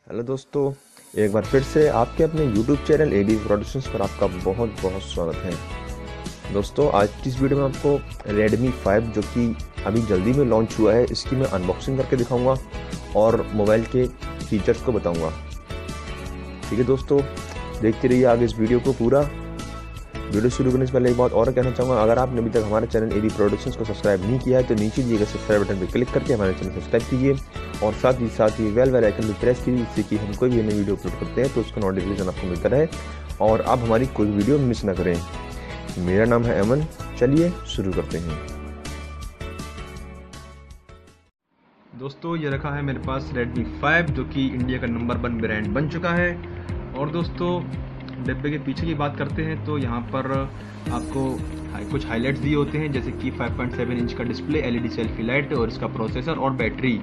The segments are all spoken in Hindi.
हेलो दोस्तों, एक बार फिर से आपके अपने YouTube चैनल एबी प्रोडक्शंस पर आपका बहुत बहुत स्वागत है। दोस्तों, आज की इस वीडियो में आपको Redmi 5 जो कि अभी जल्दी में लॉन्च हुआ है, इसकी मैं अनबॉक्सिंग करके दिखाऊंगा और मोबाइल के फीचर्स को बताऊंगा। ठीक है दोस्तों, देखते रहिए आगे इस वीडियो को पूरा। वीडियो शुरू करने से पहले एक बात और कहना चाहूँगा, अगर आपने अभी तक हमारे चैनल एबी प्रोडक्शंस को सब्सक्राइब नहीं किया है तो नीचे दिए गए सब्सक्राइब बटन पर क्लिक करके हमारे चैनल सब्सक्राइब कीजिए और साथ ही बेल आइकन भी प्रेस कीजिए, जिससे कि हम कोई भी नई वीडियो अपलोड करते हैं तो उसका नोटिफिकेशन आपको मिलता रहे और आप हमारी कोई वीडियो मिस ना करें। मेरा नाम है अमन, चलिए शुरू करते हैं। दोस्तों, ये रखा है मेरे पास Redmi 5 जो कि इंडिया का नंबर 1 ब्रांड बन चुका है। और दोस्तों, डिब्बे के पीछे की बात करते हैं तो यहाँ पर आपको कुछ हाइलाइट्स दिए होते हैं, जैसे कि 5.7 इंच का डिस्प्ले, LED सेल्फी लाइट और इसका प्रोसेसर और बैटरी।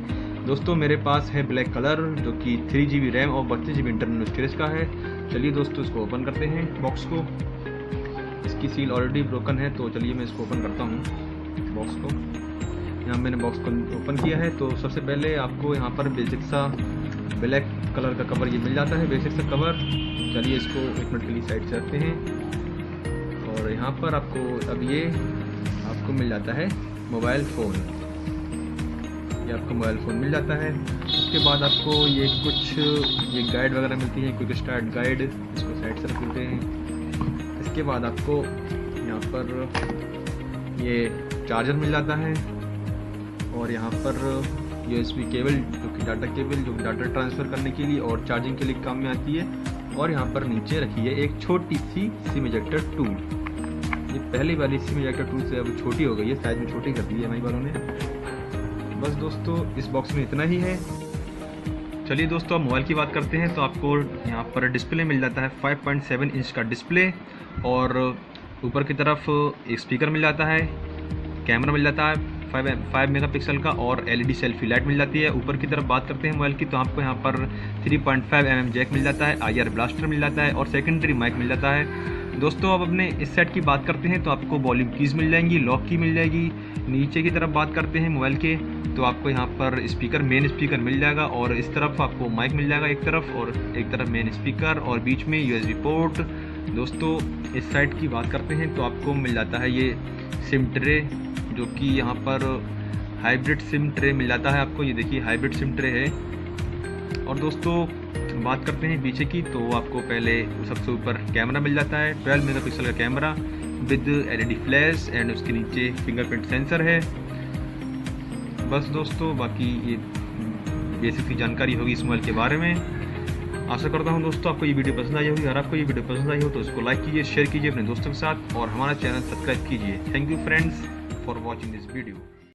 दोस्तों, मेरे पास है ब्लैक कलर जो कि 3GB रैम और 32GB इंटरनल स्टोरेज का है। चलिए दोस्तों, इसको ओपन करते हैं बॉक्स को। इसकी सील ऑलरेडी ब्रोकन है, तो चलिए मैं इसको ओपन करता हूँ बॉक्स को। यहाँ मैंने बॉक्स को ओपन किया है। तो सबसे पहले आपको यहाँ पर बेसिक सा ब्लैक कलर का कवर ये मिल जाता है, बेसिक सा कवर। चलिए इसको 1 मिनट के लिए साइड से रखते हैं। और यहाँ पर आपको अब ये आपको मिल जाता है मोबाइल फ़ोन, ये आपको मोबाइल फ़ोन मिल जाता है। उसके बाद आपको ये कुछ ये गाइड वगैरह मिलती है, क्विक स्टार्ट गाइड, इसको साइड से रख देते हैं। इसके बाद आपको यहाँ पर ये चार्जर मिल जाता है और यहाँ पर USB केबल जो कि डाटा केबल जो डाटा ट्रांसफ़र करने के लिए और चार्जिंग के लिए काम में आती है। और यहाँ पर नीचे रखी है एक छोटी सी सिम इजेक्टर टूल। ये पहली वाली सिम इजेक्टर टूल से अब छोटी हो गई है, साइज में छोटी कर दी है MI वालों ने। बस दोस्तों, इस बॉक्स में इतना ही है। चलिए दोस्तों, अब मोबाइल की बात करते हैं। तो आपको यहाँ पर डिस्प्ले मिल जाता है 5.7 इंच का डिस्प्ले और ऊपर की तरफ एक स्पीकर मिल जाता है, कैमरा मिल जाता है 5 मेगापिक्सल का और LED सेल्फी लाइट मिल जाती है। ऊपर की तरफ बात करते हैं मोबाइल की तो आपको यहाँ पर 3.5 जैक मिल जाता है, IR ब्लास्टर मिल जाता है और सेकेंडरी माइक मिल जाता है। दोस्तों, अब अपने इस सेट की बात करते हैं तो आपको वॉल्यूम कीज़ मिल जाएंगी, लॉक की मिल जाएगी। नीचे की तरफ बात करते हैं मोबाइल के तो आपको यहाँ पर स्पीकर, मेन स्पीकर मिल जाएगा और इस तरफ आपको माइक मिल जाएगा एक तरफ, और एक तरफ मेन स्पीकर और बीच में USB पोर्ट। दोस्तों, इस साइड की बात करते हैं तो आपको मिल जाता है ये सिम ट्रे, जो कि यहाँ पर हाइब्रिड सिम ट्रे मिल जाता है आपको। ये देखिए हाइब्रिड सिम ट्रे है। और दोस्तों, बात करते हैं पीछे की तो आपको पहले सबसे ऊपर कैमरा मिल जाता है, 12 मेगापिक्सल का camera with LED flash and उसके नीचे फिंगरप्रिंट सेंसर है। बस दोस्तों, बाकी ये बेसिक सी जानकारी होगी इस मोबाइल के बारे में। आशा करता हूँ दोस्तों आपको ये वीडियो पसंद आई होगी। अगर आपको ये वीडियो पसंद आई हो तो इसको लाइक कीजिए, शेयर कीजिए अपने दोस्तों के साथ और हमारा चैनल सब्सक्राइब कीजिए। Thank you friends for watching this video.